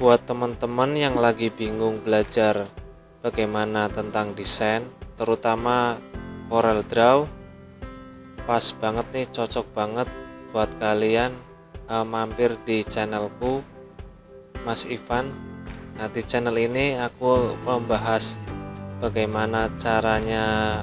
Buat teman-teman yang lagi bingung belajar bagaimana tentang desain, terutama Corel Draw, pas banget nih, cocok banget buat kalian mampir di channelku Mas Ivan. Nah, di channel ini aku membahas bagaimana caranya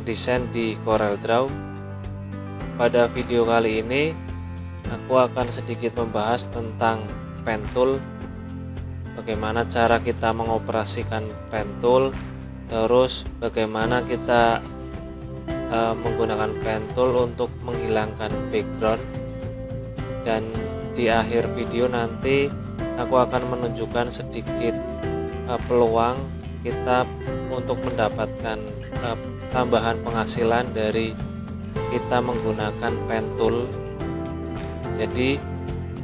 desain di Corel Draw. Pada video kali ini aku akan sedikit membahas tentang pen tool, bagaimana cara kita mengoperasikan pen tool, terus bagaimana kita menggunakan pen tool untuk menghilangkan background, dan di akhir video nanti aku akan menunjukkan sedikit peluang kita untuk mendapatkan tambahan penghasilan dari kita menggunakan pen tool. Jadi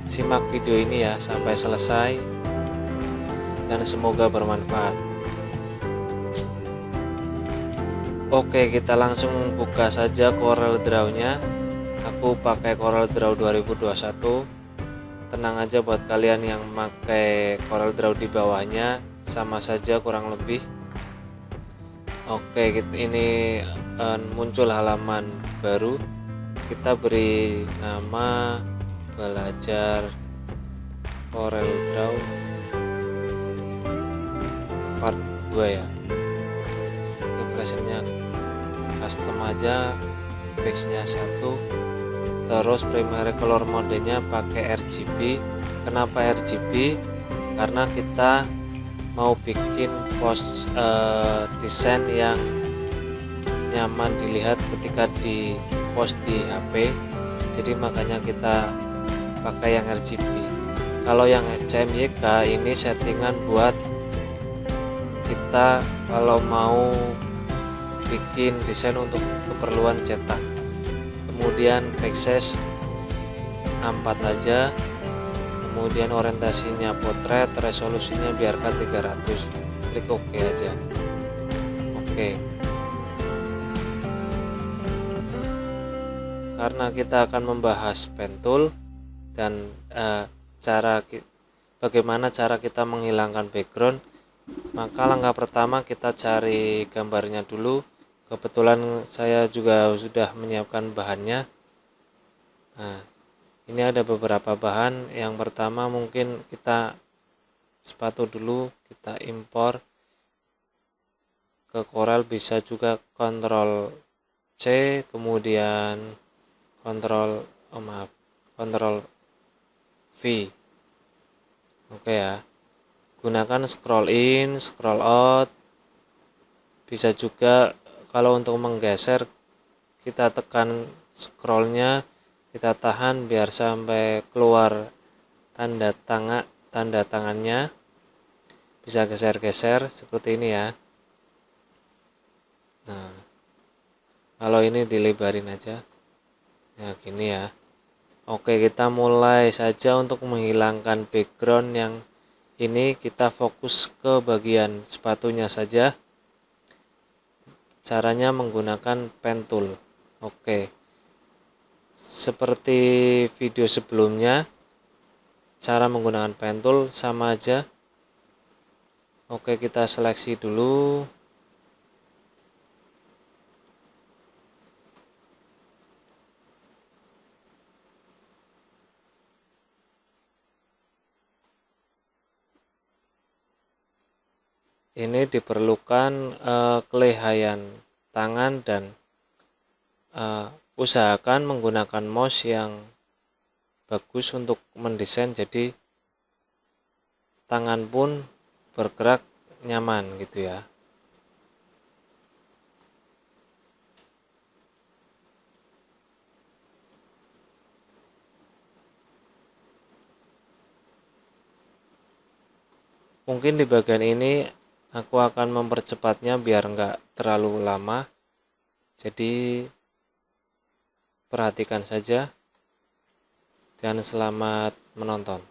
simak video ini ya sampai selesai dan semoga bermanfaat. Oke, kita langsung buka saja Corel Draw-nya. Aku pakai Corel Draw 2021. Tenang aja buat kalian yang pakai Corel Draw di bawahnya, sama saja kurang lebih. Oke, ini muncul halaman baru. Kita beri nama belajar Corel Draw part 2 ya. Impressionnya custom aja, fixnya 1, terus primary color modenya pakai RGB. Kenapa RGB? Karena kita mau bikin post desain yang nyaman dilihat ketika di post di HP, jadi makanya kita pakai yang RGB. Kalau yang CMYK ini settingan buat kita kalau mau bikin desain untuk keperluan cetak. Kemudian backspace 4 aja, kemudian orientasinya potret, resolusinya biarkan 300, klik OK aja. Oke, karena kita akan membahas pen tool dan bagaimana cara kita menghilangkan background, maka langkah pertama kita cari gambarnya dulu. Kebetulan saya juga sudah menyiapkan bahannya. Nah, ini ada beberapa bahan. Yang pertama mungkin kita sepatu dulu, kita impor ke Corel, bisa juga Ctrl C, kemudian Ctrl V. Oke ya. Gunakan scroll in, scroll out. Bisa juga kalau untuk menggeser, kita tekan scrollnya, kita tahan biar sampai keluar tanda tangannya. Bisa geser-geser seperti ini ya. Nah, kalau ini dilebarin aja ya, gini ya. Oke, kita mulai saja untuk menghilangkan background yang ini. Kita fokus ke bagian sepatunya saja. Caranya menggunakan pen tool. Oke, seperti video sebelumnya, cara menggunakan pen tool sama aja. Oke, kita seleksi dulu. Ini diperlukan kelihayan tangan dan usahakan menggunakan mouse yang bagus untuk mendesain, jadi tangan pun bergerak nyaman gitu ya. Mungkin di bagian ini aku akan mempercepatnya biar enggak terlalu lama, jadi perhatikan saja dan selamat menonton.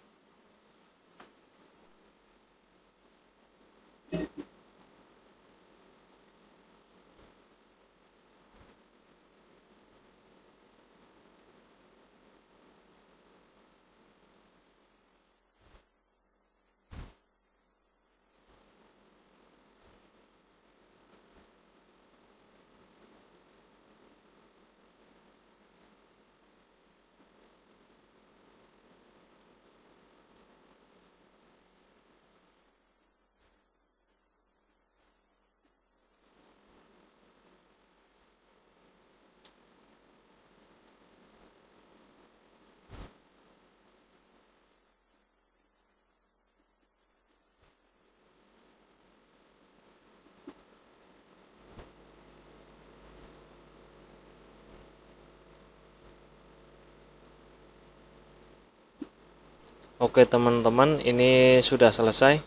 Oke teman-teman, ini sudah selesai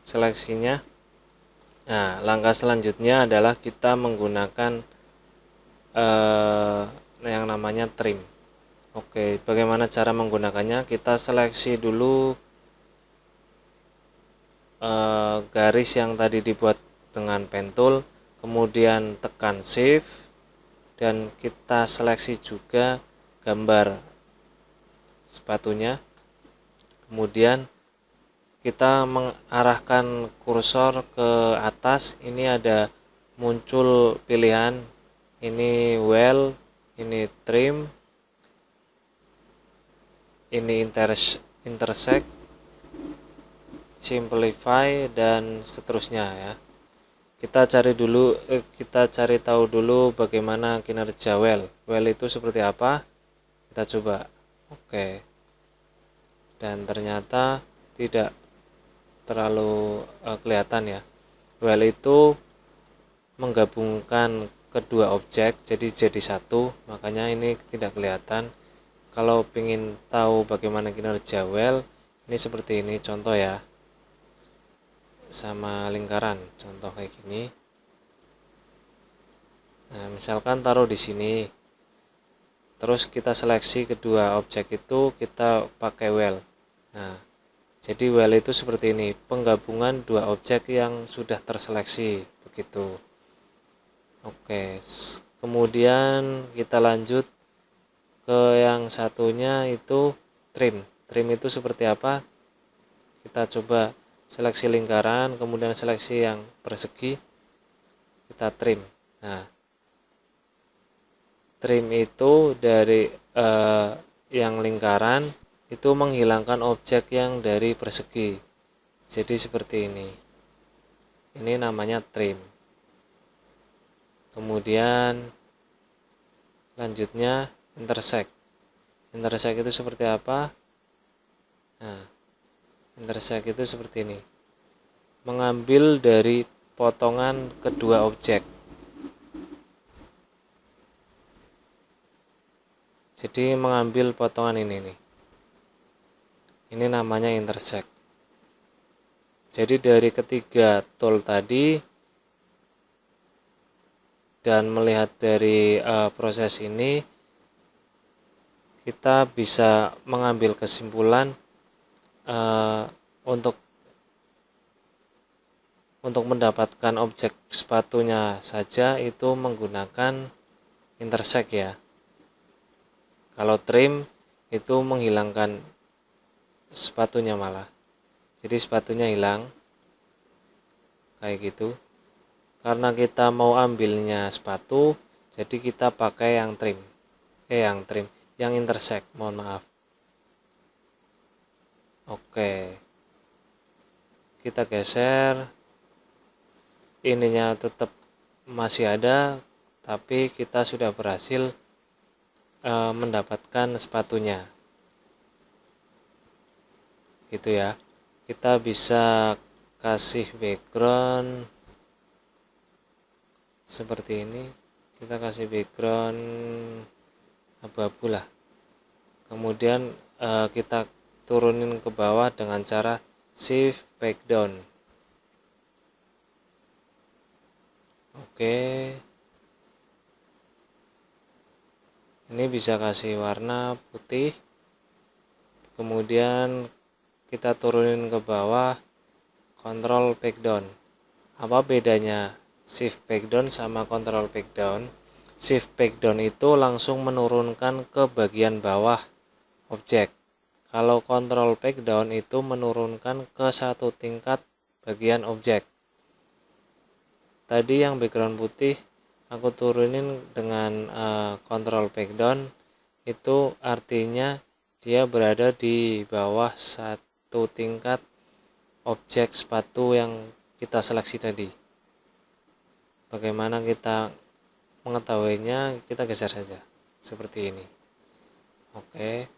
seleksinya. Nah, langkah selanjutnya adalah kita menggunakan yang namanya trim. Oke, bagaimana cara menggunakannya? Kita seleksi dulu garis yang tadi dibuat dengan pen tool, kemudian tekan shift dan kita seleksi juga gambar sepatunya. Kemudian kita mengarahkan kursor ke atas. Ini ada muncul pilihan, ini well, ini trim, ini intersect, simplify, dan seterusnya ya. Kita cari tahu dulu bagaimana kinerja well. Well itu seperti apa? Kita coba. Oke. Dan ternyata tidak terlalu kelihatan ya. Well itu menggabungkan kedua objek jadi satu, makanya ini tidak kelihatan. Kalau ingin tahu bagaimana kinerja well, ini seperti ini contoh ya, sama lingkaran, contoh kayak gini. Nah, misalkan taruh di sini, terus kita seleksi kedua objek itu, kita pakai well. Nah, jadi well itu seperti ini, penggabungan dua objek yang sudah terseleksi begitu. Oke, kemudian kita lanjut ke yang satunya, itu trim. Trim itu seperti apa? Kita coba seleksi lingkaran, kemudian seleksi yang persegi, kita trim. Nah, trim itu dari yang lingkaran itu menghilangkan objek yang dari persegi. Jadi seperti ini. Ini namanya trim. Kemudian lanjutnya intersect. Intersect itu seperti apa? Nah, intersect itu seperti ini. Mengambil dari potongan kedua objek. Jadi mengambil potongan ini nih. Ini namanya intersect. Jadi dari ketiga tool tadi dan melihat dari proses ini, kita bisa mengambil kesimpulan untuk mendapatkan objek sepatunya saja itu menggunakan intersect ya. Kalau trim itu menghilangkan sepatunya malah. Jadi sepatunya hilang kayak gitu. Karena kita mau ambilnya sepatu, jadi kita pakai yang trim. Yang intersect, mohon maaf. Oke. Kita geser. Ininya tetap masih ada, tapi kita sudah berhasil mendapatkan sepatunya. Gitu ya. Kita bisa kasih background seperti ini, kita kasih background abu-abu lah. Kemudian kita turunin ke bawah dengan cara shift back down. Oke, ini bisa kasih warna putih, kemudian kita turunin ke bawah, control back down. Apa bedanya shift back down sama control back down? Shift back down itu langsung menurunkan ke bagian bawah objek. Kalau control back down itu menurunkan ke satu tingkat bagian objek. Tadi yang background putih aku turunin dengan control back down, itu artinya dia berada di bawah satu tingkat objek sepatu yang kita seleksi tadi. Bagaimana kita mengetahuinya? Kita geser saja seperti ini. Oke,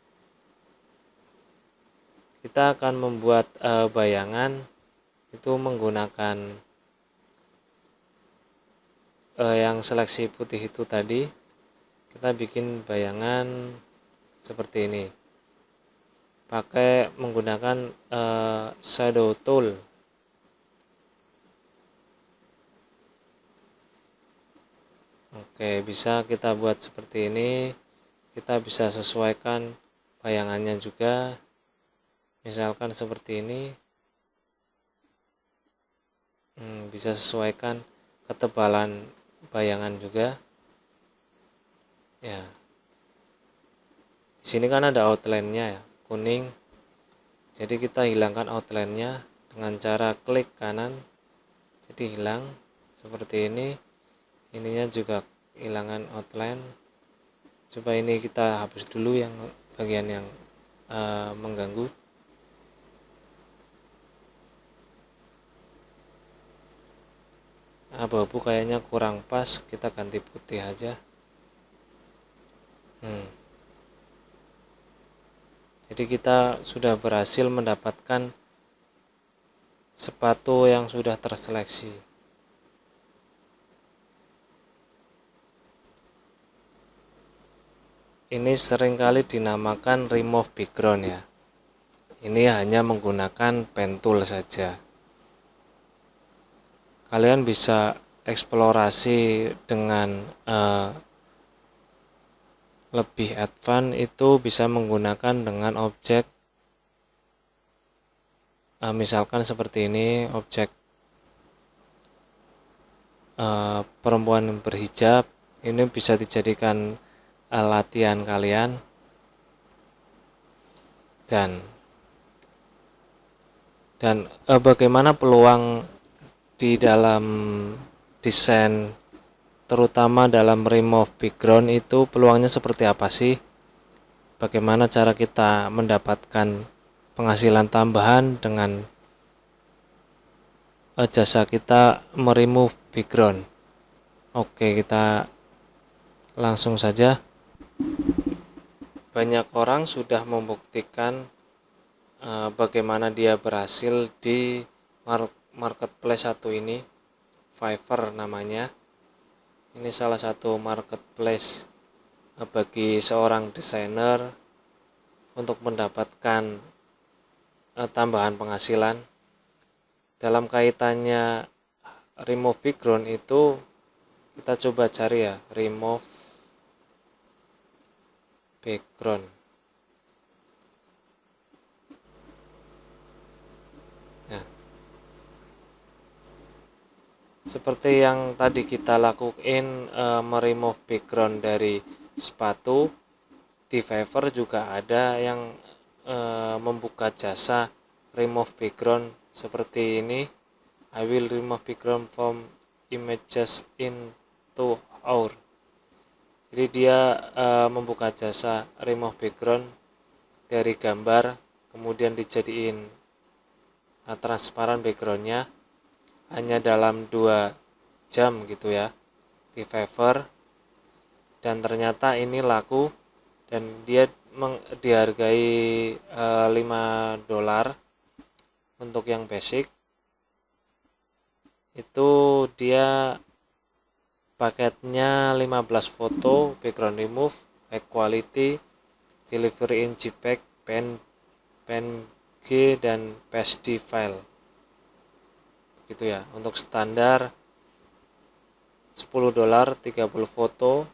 kita akan membuat bayangan itu menggunakan yang seleksi putih itu tadi. Kita bikin bayangan seperti ini pakai menggunakan shadow tool. Oke, bisa kita buat seperti ini. Kita bisa sesuaikan bayangannya juga, misalkan seperti ini. Bisa sesuaikan ketebalan bayangan juga ya. Di sini kan ada outline-nya ya, kuning. Jadi kita hilangkan outline-nya dengan cara klik kanan. Jadi hilang seperti ini. Ininya juga hilangkan outline. Coba ini kita hapus dulu yang bagian yang mengganggu. Abu-abu kayaknya kurang pas, kita ganti putih aja. Jadi kita sudah berhasil mendapatkan sepatu yang sudah terseleksi. Ini seringkali dinamakan remove background ya. Ini hanya menggunakan pen tool saja. Kalian bisa eksplorasi dengan lebih advance, itu bisa menggunakan dengan objek misalkan seperti ini, objek perempuan berhijab. Ini bisa dijadikan latihan kalian. Dan bagaimana peluang di dalam desain, terutama dalam remove background, itu peluangnya seperti apa sih? Bagaimana cara kita mendapatkan penghasilan tambahan dengan jasa kita meremove background? Oke, kita langsung saja. Banyak orang sudah membuktikan bagaimana dia berhasil di marketplace satu ini, Fiverr namanya. Ini salah satu marketplace bagi seorang desainer untuk mendapatkan tambahan penghasilan. Dalam kaitannya remove background itu, kita coba cari ya, remove background. Nah, seperti yang tadi kita lakuin meremove background dari sepatu, di Fiverr juga ada yang membuka jasa remove background seperti ini. I will remove background from images in 2 hours. Jadi dia membuka jasa remove background dari gambar, kemudian dijadiin transparan backgroundnya hanya dalam 2 jam gitu ya di Fiverr. Dan ternyata ini laku, dan dia dihargai $5 untuk yang basic. Itu dia paketnya 15 foto, background remove, high quality, delivery in JPEG, PNG, dan PSD file. Gitu ya. Untuk standar $10 30 foto,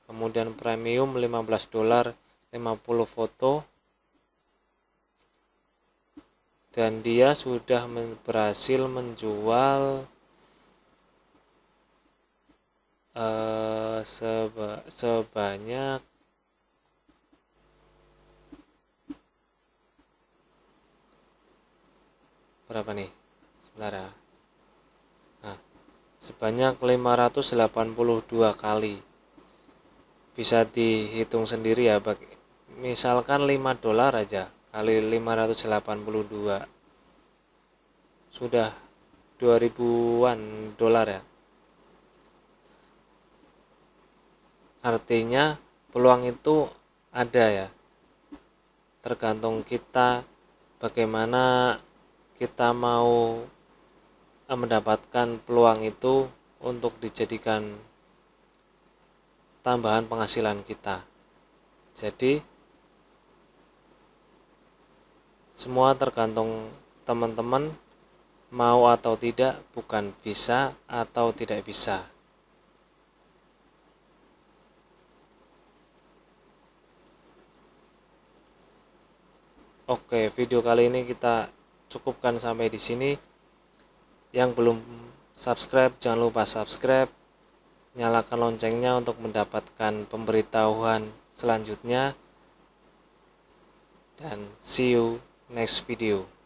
kemudian premium $15 50 foto, dan dia sudah berhasil menjual sebanyak berapa nih? Sebentar ya. Nah, sebanyak 582 kali. Bisa dihitung sendiri ya, misalkan $5 aja kali 582 sudah 2000-an dolar ya. Artinya peluang itu ada ya, tergantung kita bagaimana kita mau mendapatkan peluang itu untuk dijadikan tambahan penghasilan kita. Jadi Semua tergantung teman-teman mau atau tidak, bukan bisa atau tidak bisa. Oke, video kali ini kita cukupkan sampai di sini. Yang belum subscribe, jangan lupa subscribe, nyalakan loncengnya untuk mendapatkan pemberitahuan selanjutnya, dan see you next video.